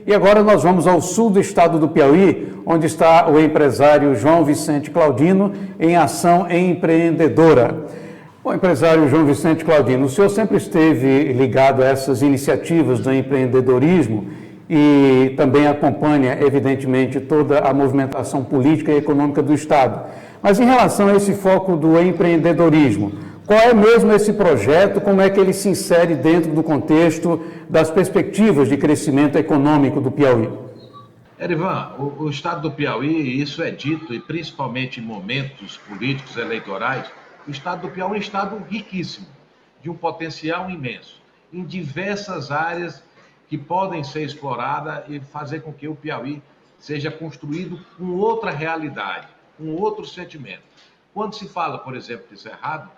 E agora nós vamos ao sul do estado do Piauí, onde está o empresário João Vicente Claudino em ação empreendedora. Bom, empresário João Vicente Claudino, o senhor sempre esteve ligado a essas iniciativas do empreendedorismo e também acompanha, evidentemente, toda a movimentação política e econômica do estado. Mas em relação a esse foco do empreendedorismo, qual é mesmo esse projeto, como é que ele se insere dentro do contexto das perspectivas de crescimento econômico do Piauí? Erivan, o estado do Piauí, isso é dito, e principalmente em momentos políticos eleitorais, o estado do Piauí é um estado riquíssimo, de um potencial imenso, em diversas áreas que podem ser exploradas e fazer com que o Piauí seja construído com outra realidade, com outro sentimento. Quando se fala, por exemplo, de Cerrado,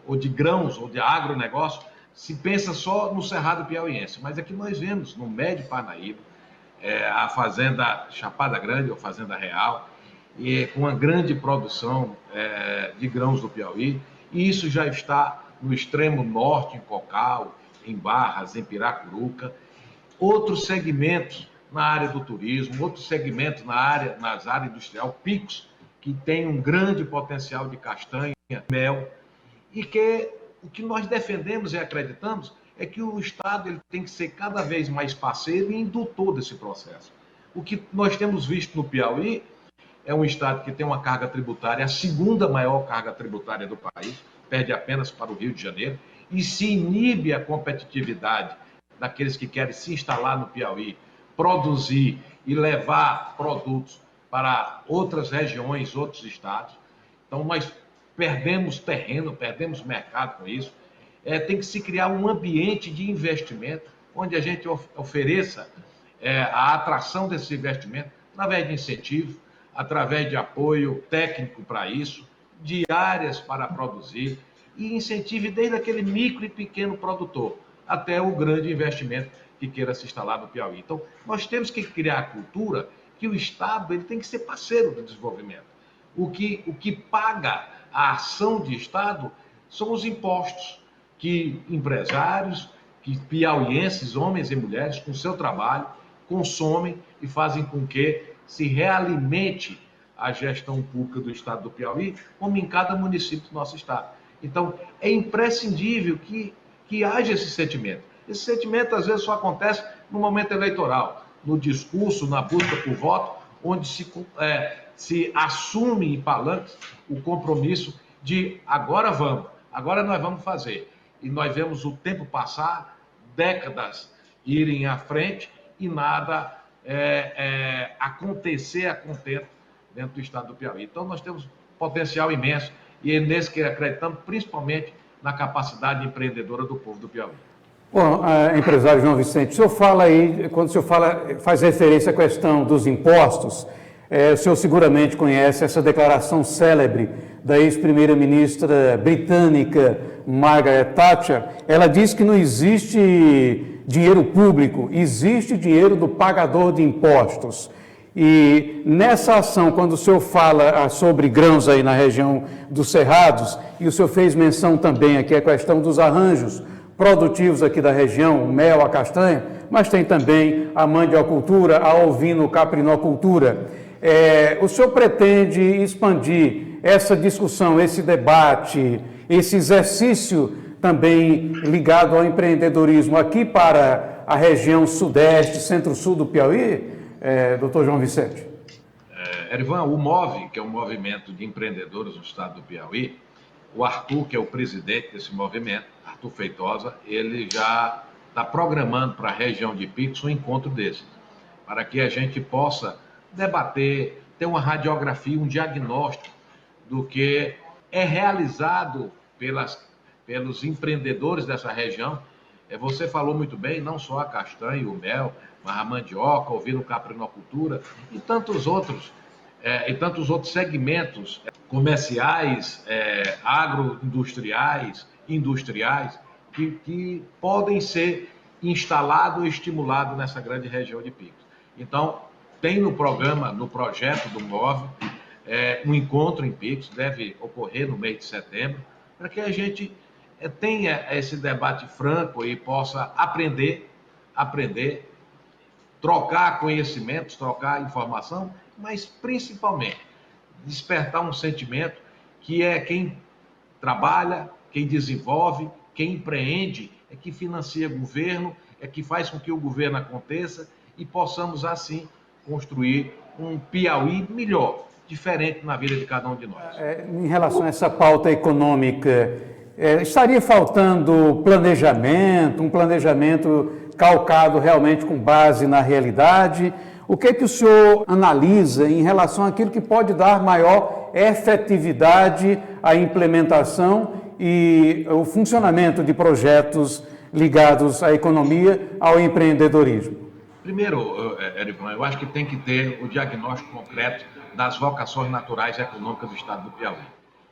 ou de grãos, ou de agronegócio, se pensa só no Cerrado piauiense, mas aqui nós vemos, no Médio Parnaíba, a Fazenda Chapada Grande, ou Fazenda Real, e com uma grande produção de grãos do Piauí, e isso já está no extremo norte, em Cocal, em Barras, em Piracuruca. Outros segmentos na área do turismo, outros segmentos nas áreas industrial, Picos, que tem um grande potencial de castanha, mel, e que o que nós defendemos e acreditamos é que o Estado ele tem que ser cada vez mais parceiro e indutor desse processo. O que nós temos visto no Piauí é um Estado que tem uma carga tributária, a segunda maior carga tributária do país, perde apenas para o Rio de Janeiro, e se inibe a competitividade daqueles que querem se instalar no Piauí, produzir e levar produtos para outras regiões, outros estados. Então, nós perdemos terreno, perdemos mercado com isso. Tem que se criar um ambiente de investimento onde a gente ofereça a atração desse investimento através de incentivo, através de apoio técnico para isso, de áreas para produzir e incentive desde aquele micro e pequeno produtor até o grande investimento que queira se instalar no Piauí. Então, nós temos que criar a cultura que o Estado ele tem que ser parceiro do desenvolvimento. O que paga a ação de Estado são os impostos que empresários, que piauienses, homens e mulheres, com seu trabalho, consomem e fazem com que se realimente a gestão pública do Estado do Piauí, como em cada município do nosso Estado. Então, é imprescindível que haja esse sentimento. Esse sentimento, às vezes, só acontece no momento eleitoral, no discurso, na busca por voto, onde se assume em palanques o compromisso de agora nós vamos fazer. E nós vemos o tempo passar, décadas irem à frente e nada acontecer a contento dentro do estado do Piauí. Então nós temos potencial imenso e é nesse que acreditamos, principalmente na capacidade empreendedora do povo do Piauí. Bom, empresário João Vicente, o senhor fala aí, quando o senhor faz referência à questão dos impostos, o senhor seguramente conhece essa declaração célebre da ex-primeira-ministra britânica Margaret Thatcher. Ela diz que não existe dinheiro público, existe dinheiro do pagador de impostos. E nessa ação, quando o senhor fala sobre grãos aí na região dos Cerrados, e o senhor fez menção também aqui a questão dos arranjos produtivos aqui da região, o mel, a castanha, mas tem também a mandiocultura, a ovino-caprinocultura. O senhor pretende expandir essa discussão, esse debate, esse exercício também ligado ao empreendedorismo aqui para a região sudeste, centro-sul do Piauí, doutor João Vicente? Erivan, o MOVE, que é um movimento de empreendedores no estado do Piauí, o Arthur, que é o presidente desse movimento, Arthur Feitosa, ele já está programando para a região de Picos um encontro desse, para que a gente possa debater, ter uma radiografia, um diagnóstico do que é realizado pelos empreendedores dessa região. Você falou muito bem, não só a castanha e o mel, mas a mandioca, o ovino-caprinocultura e tantos outros segmentos comerciais, agroindustriais, industriais, que podem ser instalados e estimulados nessa grande região de Picos. Então, tem no projeto do MOVE, um encontro em Picos, deve ocorrer no mês de setembro, para que a gente tenha esse debate franco e possa aprender trocar conhecimentos, trocar informação, mas principalmente despertar um sentimento que é quem trabalha, quem desenvolve, quem empreende, é que financia o governo, é que faz com que o governo aconteça e possamos, assim, construir um Piauí melhor, diferente na vida de cada um de nós. Em relação a essa pauta econômica, estaria faltando planejamento, um planejamento calcado realmente com base na realidade? O que é que o senhor analisa em relação àquilo que pode dar maior efetividade à implementação e o funcionamento de projetos ligados à economia, ao empreendedorismo? Primeiro, Erivan, eu acho que tem que ter o diagnóstico concreto das vocações naturais e econômicas do estado do Piauí.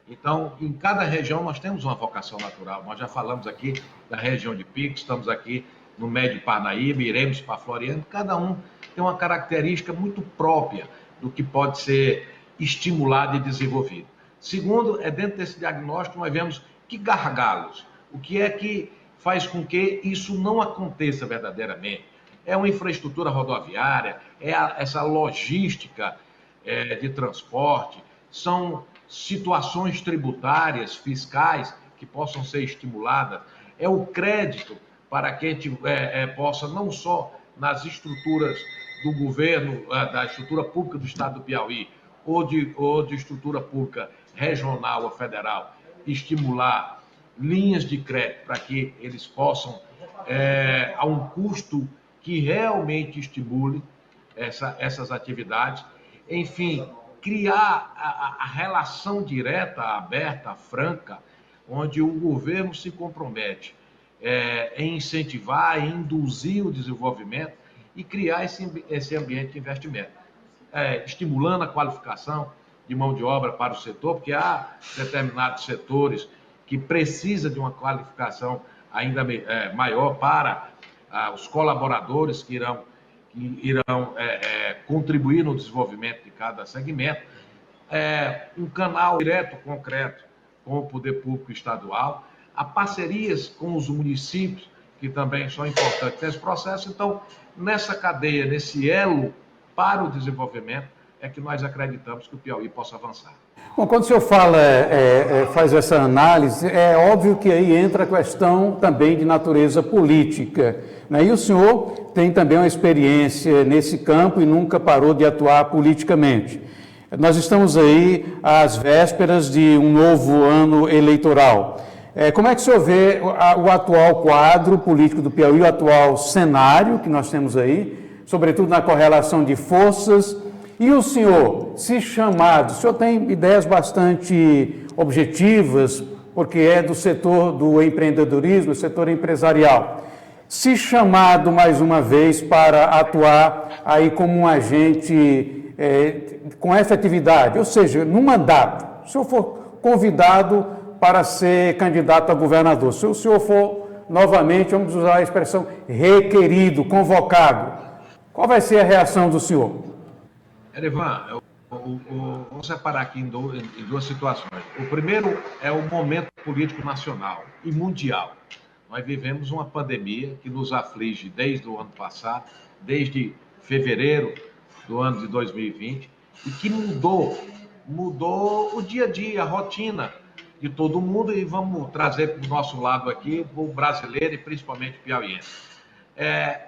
Então, em cada região nós temos uma vocação natural. Nós já falamos aqui da região de Pico, estamos aqui no Médio Parnaíba, iremos para Floriano. Cada um tem uma característica muito própria do que pode ser estimulado e desenvolvido. Segundo, dentro desse diagnóstico nós vemos que gargalos, o que é que faz com que isso não aconteça verdadeiramente. É uma infraestrutura rodoviária, essa logística de transporte, são situações tributárias, fiscais, que possam ser estimuladas, é o crédito para que a gente possa, não só nas estruturas do governo, da estrutura pública do estado do Piauí, ou de estrutura pública regional ou federal, estimular linhas de crédito para que eles possam, a um custo que realmente estimule essas atividades. Enfim, criar a relação direta, aberta, franca, onde o governo se compromete em incentivar, em induzir o desenvolvimento e criar esse ambiente de investimento, estimulando a qualificação de mão de obra para o setor, porque há determinados setores que precisam de uma qualificação ainda maior para os colaboradores que irão contribuir no desenvolvimento de cada segmento, um canal direto, concreto com o poder público estadual, a parcerias com os municípios, que também são importantes nesse processo. Então, nessa cadeia, nesse elo para o desenvolvimento, é que nós acreditamos que o Piauí possa avançar. Bom, quando o senhor faz essa análise, é óbvio que aí entra a questão também de natureza política, né? E o senhor tem também uma experiência nesse campo e nunca parou de atuar politicamente. Nós estamos aí às vésperas de um novo ano eleitoral. Como é que o senhor vê o atual quadro político do Piauí, o atual cenário que nós temos aí, sobretudo na correlação de forças? E o senhor, se chamado, o senhor tem ideias bastante objetivas, porque é do setor do empreendedorismo, do setor empresarial. Se chamado mais uma vez para atuar aí como um agente com efetividade, ou seja, no mandato, se o senhor for convidado para ser candidato a governador, se o senhor for novamente, vamos usar a expressão, requerido, convocado, qual vai ser a reação do senhor? Erivan, vamos separar aqui em duas situações. O primeiro é o momento político nacional e mundial. Nós vivemos uma pandemia que nos aflige desde o ano passado, desde fevereiro do ano de 2020, e que mudou o dia a dia, a rotina de todo mundo, e vamos trazer para o nosso lado aqui, o brasileiro e principalmente o piauiense.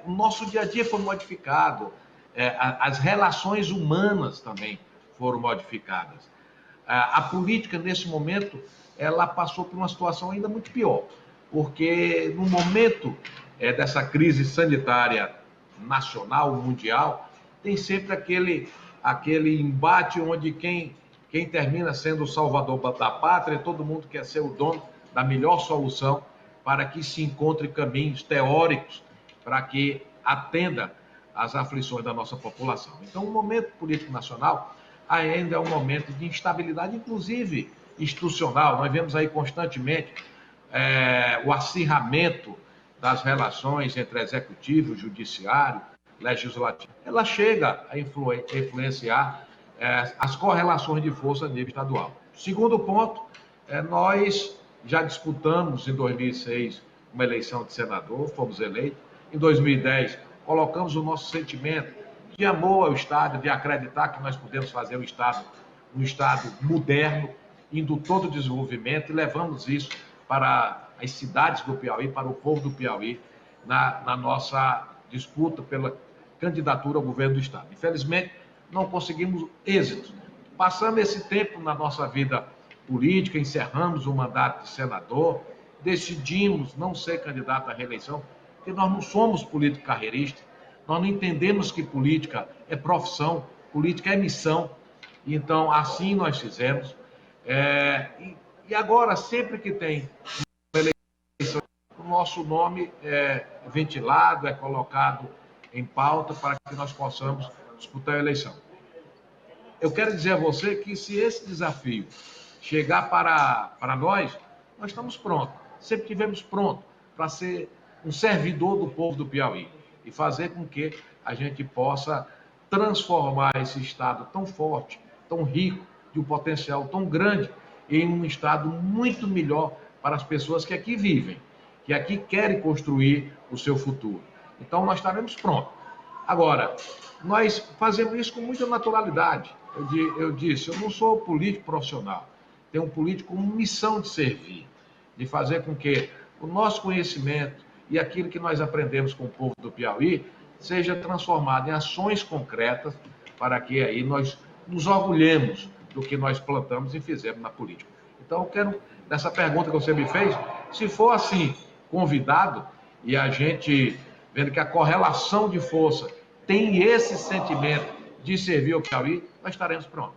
O nosso dia a dia foi modificado, as relações humanas também foram modificadas. A política, nesse momento, ela passou por uma situação ainda muito pior, porque no momento dessa crise sanitária nacional, mundial, tem sempre aquele embate onde quem termina sendo o salvador da pátria, todo mundo quer ser o dono da melhor solução para que se encontre caminhos teóricos para que atenda às aflições da nossa população. Então, o momento político nacional ainda é um momento de instabilidade, inclusive institucional. Nós vemos aí constantemente o acirramento das relações entre executivo, judiciário, legislativo. Ela chega a influenciar as correlações de força a nível estadual. Segundo ponto, nós já disputamos em 2006 uma eleição de senador, fomos eleitos. Em 2010 colocamos o nosso sentimento de amor ao Estado, de acreditar que nós podemos fazer o Estado um Estado moderno, indo todo o desenvolvimento, e levamos isso para as cidades do Piauí, para o povo do Piauí, na nossa disputa pela candidatura ao governo do Estado. Infelizmente, não conseguimos êxito. Passando esse tempo na nossa vida política, encerramos o mandato de senador, decidimos não ser candidato à reeleição, porque nós não somos políticos carreiristas, nós não entendemos que política é profissão, política é missão. Então, assim nós fizemos. E agora, sempre que tem uma eleição, o nosso nome é ventilado, é colocado em pauta para que nós possamos disputar a eleição. Eu quero dizer a você que se esse desafio chegar para nós estamos prontos. Sempre tivemos pronto para ser um servidor do povo do Piauí e fazer com que a gente possa transformar esse estado tão forte, tão rico, de um potencial tão grande, em um estado muito melhor para as pessoas que aqui vivem, que aqui querem construir o seu futuro. Então, nós estaremos prontos. Agora, nós fazemos isso com muita naturalidade. Eu disse, eu não sou político profissional, tenho um político com missão de servir, de fazer com que o nosso conhecimento e aquilo que nós aprendemos com o povo do Piauí seja transformado em ações concretas para que aí nós nos orgulhemos do que nós plantamos e fizemos na política. Então, eu quero, nessa pergunta que você me fez, se for assim, convidado, e a gente vendo que a correlação de força tem esse sentimento de servir ao Piauí, nós estaremos prontos.